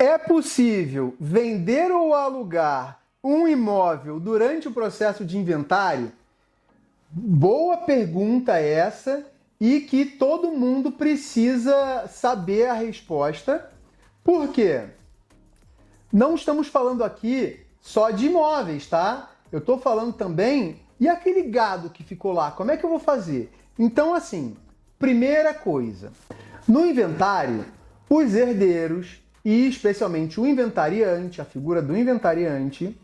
É possível vender ou alugar um imóvel durante o processo de inventário? Boa pergunta essa, e que todo mundo precisa saber a resposta. Por quê? Não estamos falando aqui só de imóveis, tá? Eu estou falando também, e aquele gado que ficou lá, como é que eu vou fazer? Então, assim, primeira coisa, no inventário, os herdeiros, e especialmente o inventariante, a figura do inventariante,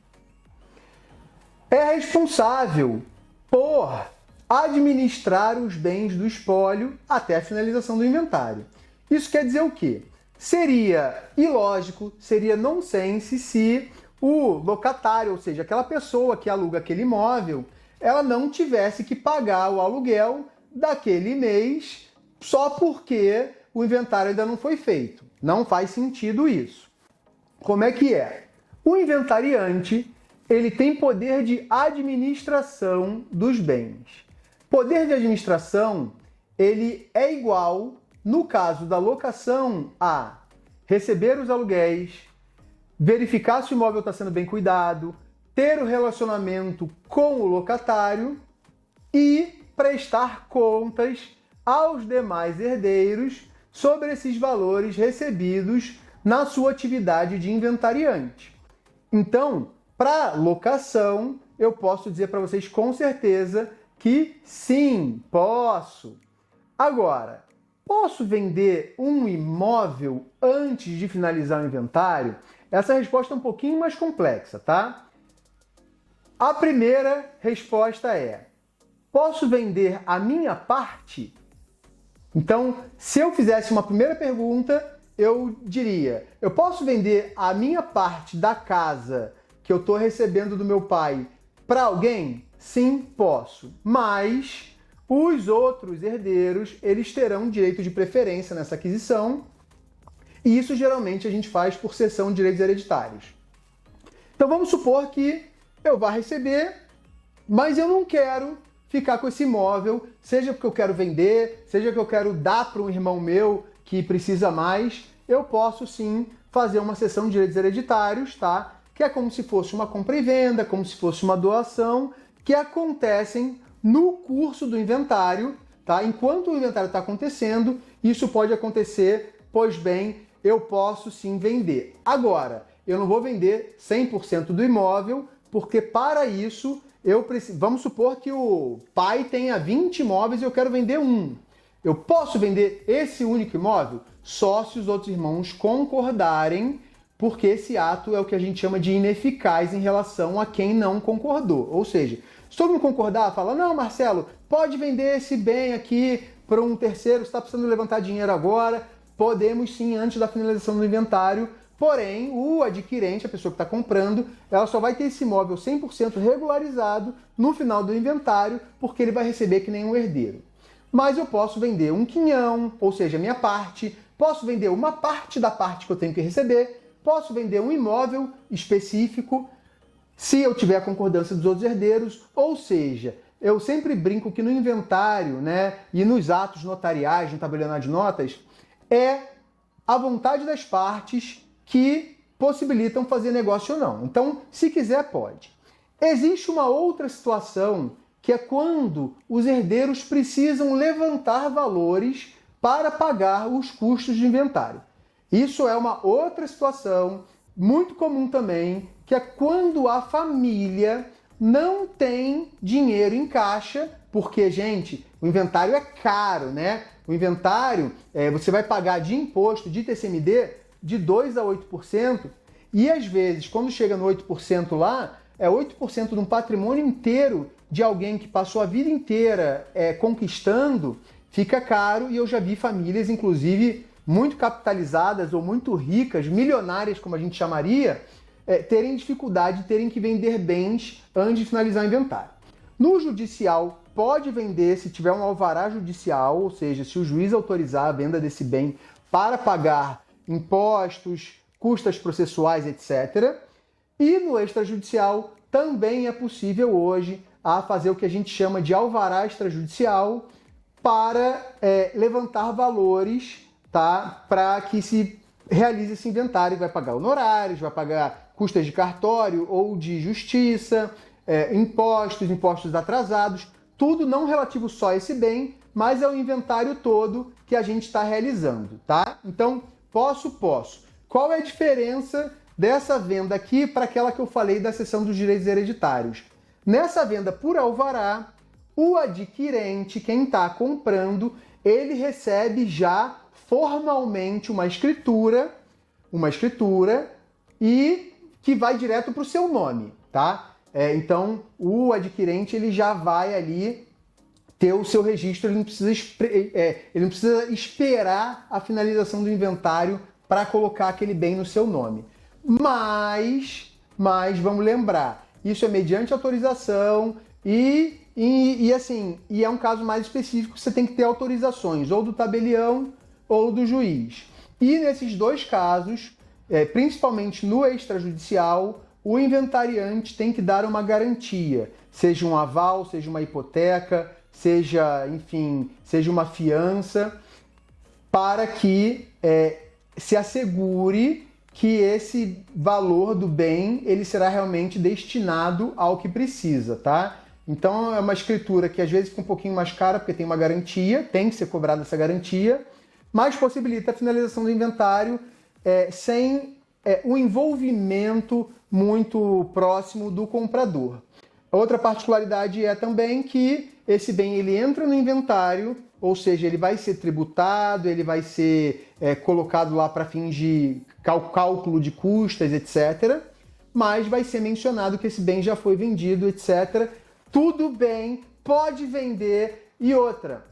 é responsável por administrar os bens do espólio até a finalização do inventário. Isso quer dizer o quê? Seria ilógico, seria nonsense se o locatário, ou seja, aquela pessoa que aluga aquele imóvel, ela não tivesse que pagar o aluguel daquele mês só porque o inventário ainda não foi feito. Não faz sentido isso. Como é que é? O inventariante, ele tem poder de administração dos bens. Poder de administração, ele é igual, no caso da locação, a receber os aluguéis, verificar se o imóvel está sendo bem cuidado, ter o relacionamento com o locatário e prestar contas aos demais herdeiros sobre esses valores recebidos na sua atividade de inventariante. Então, para locação, eu posso dizer para vocês com certeza que sim, posso. Agora, posso vender um imóvel antes de finalizar o inventário? Essa resposta é um pouquinho mais complexa, tá? A primeira resposta é: posso vender a minha parte? Então, se eu fizesse uma primeira pergunta, eu diria: eu posso vender a minha parte da casa que eu estou recebendo do meu pai para alguém? Sim, posso. Mas os outros herdeiros, eles terão direito de preferência nessa aquisição, e isso geralmente a gente faz por cessão de direitos hereditários. Então vamos supor que eu vá receber, mas eu não quero ficar com esse imóvel, seja porque eu quero vender, seja que eu quero dar para um irmão meu que precisa mais, eu posso sim fazer uma cessão de direitos hereditários, tá? Que é como se fosse uma compra e venda, como se fosse uma doação, que acontecem no curso do inventário, tá? Enquanto o inventário está acontecendo, isso pode acontecer, pois bem, eu posso sim vender. Agora, eu não vou vender 100% do imóvel, porque para isso eu preciso. Vamos supor que o pai tenha 20 imóveis e eu quero vender um. Eu posso vender esse único imóvel só se os outros irmãos concordarem, porque esse ato é o que a gente chama de ineficaz em relação a quem não concordou. Ou seja, se todo mundo concordar, fala: não, Marcelo, pode vender esse bem aqui para um terceiro, você está precisando levantar dinheiro agora, podemos sim antes da finalização do inventário. Porém, o adquirente, a pessoa que está comprando, ela só vai ter esse imóvel 100% regularizado no final do inventário, porque ele vai receber que nem um herdeiro. Mas eu posso vender um quinhão, ou seja, a minha parte, posso vender uma parte da parte que eu tenho que receber, posso vender um imóvel específico, se eu tiver a concordância dos outros herdeiros, ou seja, eu sempre brinco que no inventário, né, e nos atos notariais, no tabelionato de notas, é a vontade das partes que possibilitam fazer negócio ou não. Então, se quiser, pode. Existe uma outra situação, que é quando os herdeiros precisam levantar valores para pagar os custos de inventário. Isso é uma outra situação muito comum também, que é quando a família não tem dinheiro em caixa, porque, gente, o inventário é caro, né? O inventário, você vai pagar de imposto, de TCMD, de 2% a 8%, e às vezes, quando chega no 8% lá, é 8% de um patrimônio inteiro de alguém que passou a vida inteira conquistando, fica caro, e eu já vi famílias, inclusive, muito capitalizadas ou muito ricas, milionárias, como a gente chamaria, terem dificuldade de terem que vender bens antes de finalizar o inventário. No judicial, pode vender se tiver um alvará judicial, ou seja, se o juiz autorizar a venda desse bem para pagar impostos, custas processuais, etc. E no extrajudicial também é possível hoje fazer o que a gente chama de alvará extrajudicial para levantar valores, tá? Para que se realiza esse inventário, vai pagar honorários, vai pagar custas de cartório ou de justiça, impostos atrasados, tudo não relativo só a esse bem, mas é o inventário todo que a gente está realizando, tá? Então, posso. Qual é a diferença dessa venda aqui para aquela que eu falei da cessão dos direitos hereditários? Nessa venda por alvará, o adquirente, quem está comprando, ele recebe já formalmente uma escritura e que vai direto para o seu nome, tá? Então, o adquirente ele já vai ali ter o seu registro, ele não precisa esperar a finalização do inventário para colocar aquele bem no seu nome. Mas vamos lembrar, isso é mediante autorização e é um caso mais específico, você tem que ter autorizações ou do tabelião ou do juiz. E nesses dois casos, principalmente no extrajudicial, o inventariante tem que dar uma garantia, seja um aval, seja uma hipoteca, seja uma fiança, para que se assegure que esse valor do bem ele será realmente destinado ao que precisa, tá? Então é uma escritura que às vezes fica um pouquinho mais cara porque tem uma garantia, tem que ser cobrada essa garantia, mas possibilita a finalização do inventário sem um envolvimento muito próximo do comprador. Outra particularidade é também que esse bem ele entra no inventário, ou seja, ele vai ser tributado, ele vai ser colocado lá para fins de cálculo de custas, etc. Mas vai ser mencionado que esse bem já foi vendido, etc. Tudo bem, pode vender. E outra,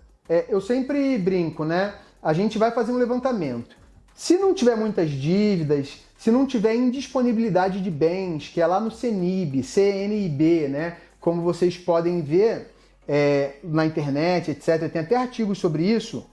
eu sempre brinco, né? A gente vai fazer um levantamento. Se não tiver muitas dívidas, se não tiver indisponibilidade de bens, que é lá no CNIB, né? Como vocês podem ver na internet, etc. Tem até artigos sobre isso.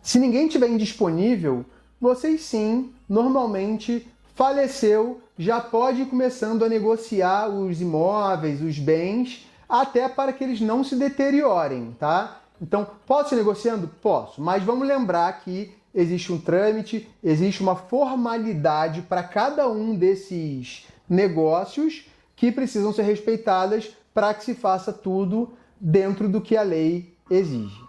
Se ninguém tiver indisponível, vocês sim, normalmente, faleceu, já pode ir começando a negociar os imóveis, os bens, até para que eles não se deteriorem, tá? Então, posso ir negociando? Posso, mas vamos lembrar que existe um trâmite, existe uma formalidade para cada um desses negócios que precisam ser respeitadas para que se faça tudo dentro do que a lei exige.